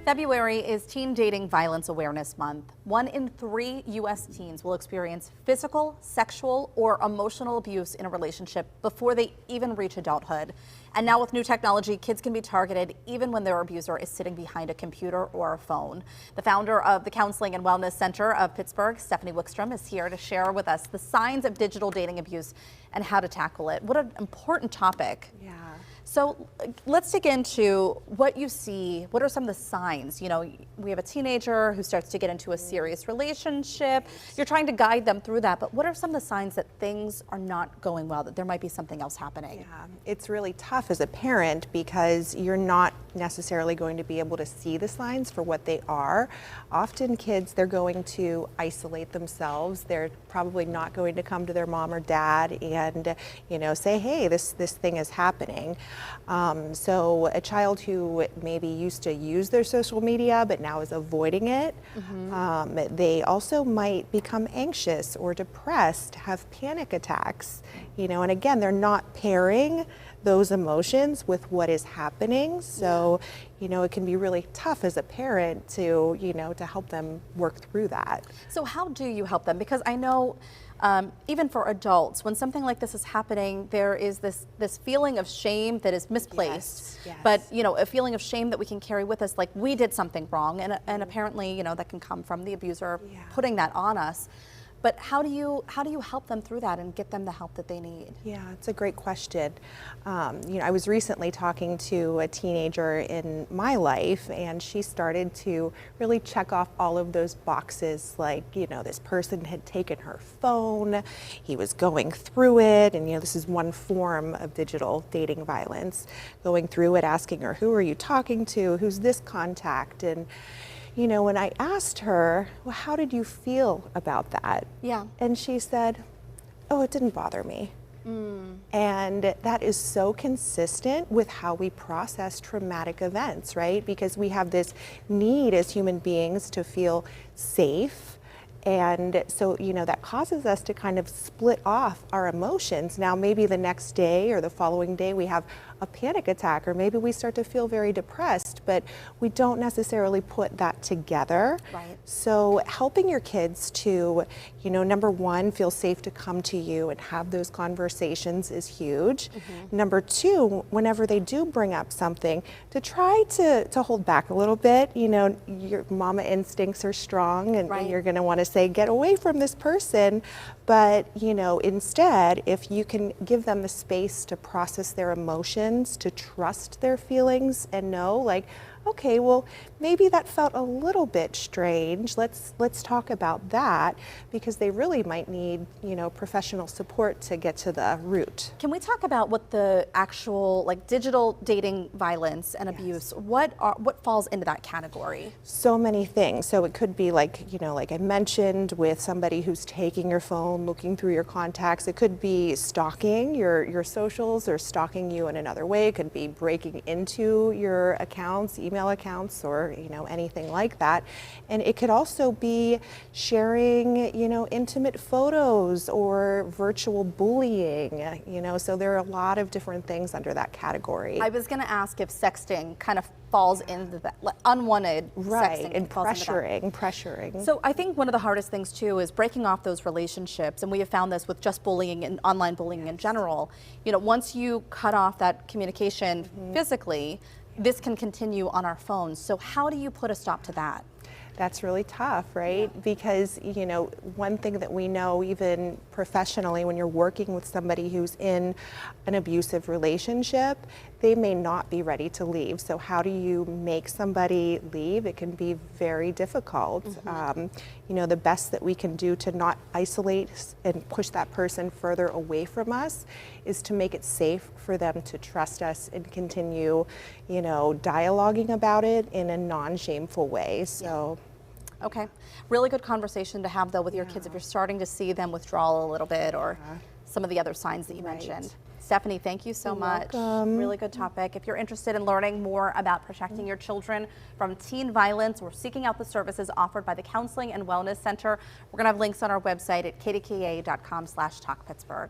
February is Teen Dating Violence Awareness Month. 1 in 3 U.S. teens will experience physical, sexual, or emotional abuse in a relationship before they even reach adulthood. And now with new technology, kids can be targeted even when their abuser is sitting behind a computer or a phone. The founder of the Counseling and Wellness Center of Pittsburgh, Wijkstrom, is here to share with us the signs of digital dating abuse and how to tackle it. What an important topic. Yeah. So let's dig into what you see. What are some of the signs? You know, we have a teenager who starts to get into a serious relationship. You're trying to guide them through that, but what are some of the signs that things are not going well, that there might be something else happening? Yeah, it's really tough as a parent because you're not necessarily going to be able to see the signs for what they are. Often kids, they're going to isolate themselves. They're probably not going to come to their mom or dad and, you know, say, hey, this thing is happening. So a child who maybe used to use their social media but now is avoiding it, they also might become anxious or depressed, have panic attacks, you know, and again, they're not pairing those emotions with what is happening. So, you know, it can be really tough as a parent to, you know, to help them work through that. So how do you help them? Because I know even for adults, when something like this is happening, there is this feeling of shame that is misplaced. Yes. But, you know, a feeling of shame that we can carry with us, like we did something wrong, and apparently, you know, that can come from the abuser putting that on us. But how do you help them through that and get them the help that they need? Yeah, it's a great question. You know, I was recently talking to a teenager in my life, and she started to really check off all of those boxes, like, you know, this person had taken her phone, he was going through it, and, you know, this is one form of digital dating violence, going through it, asking her, who are you talking to, who's this contact? And you know, when I asked her, well, how did you feel about that? Yeah. And she said, oh, it didn't bother me. And that is so consistent with how we process traumatic events, right? Because we have this need as human beings to feel safe. And so, you know, that causes us to kind of split off our emotions. Now, maybe the next day or the following day we have a panic attack, or maybe we start to feel very depressed, but we don't necessarily put that together. Right. So helping your kids to, you know, number one, feel safe to come to you and have those conversations is huge. Number two, whenever they do bring up something, to try to hold back a little bit. You know, your mama instincts are strong, and you're going to want to say, get away from this person. But, you know, instead, if you can give them the space to process their emotions, to trust their feelings and know, like, okay, well, maybe that felt a little bit strange. Let's talk about that, because they really might need, you know, professional support to get to the root. Can we talk about what the actual, like, digital dating violence and abuse, what falls into that category? So many things. So it could be, like, you know, like I mentioned, with somebody who's taking your phone, looking through your contacts. It could be stalking your socials, or stalking you in another way. It could be breaking into your accounts, email accounts, or, you know, anything like that. And it could also be sharing, you know, intimate photos or virtual bullying, you know, so there are a lot of different things under that category. I was going to ask if sexting kind of falls into that, like, unwanted sexting. And pressuring. So I think one of the hardest things too is breaking off those relationships, and we have found this with just bullying and online bullying in general. You know, once you cut off that communication physically, this can continue on our phones. So how do you put a stop to that? That's really tough, right? Because, you know, one thing that we know, even professionally, when you're working with somebody who's in an abusive relationship, they may not be ready to leave. So how do you make somebody leave? It can be very difficult. You know, the best that we can do to not isolate and push that person further away from us is to make it safe for them to trust us and continue, you know, dialoguing about it in a non-shameful way. So. Okay. Really good conversation to have, though, with your kids if you're starting to see them withdraw a little bit, or some of the other signs that you mentioned. Stephanie, thank you so much. Welcome. Really good topic. If you're interested in learning more about protecting your children from teen violence or seeking out the services offered by the Counseling and Wellness Center, we're going to have links on our website at kdka.com/talkpittsburgh.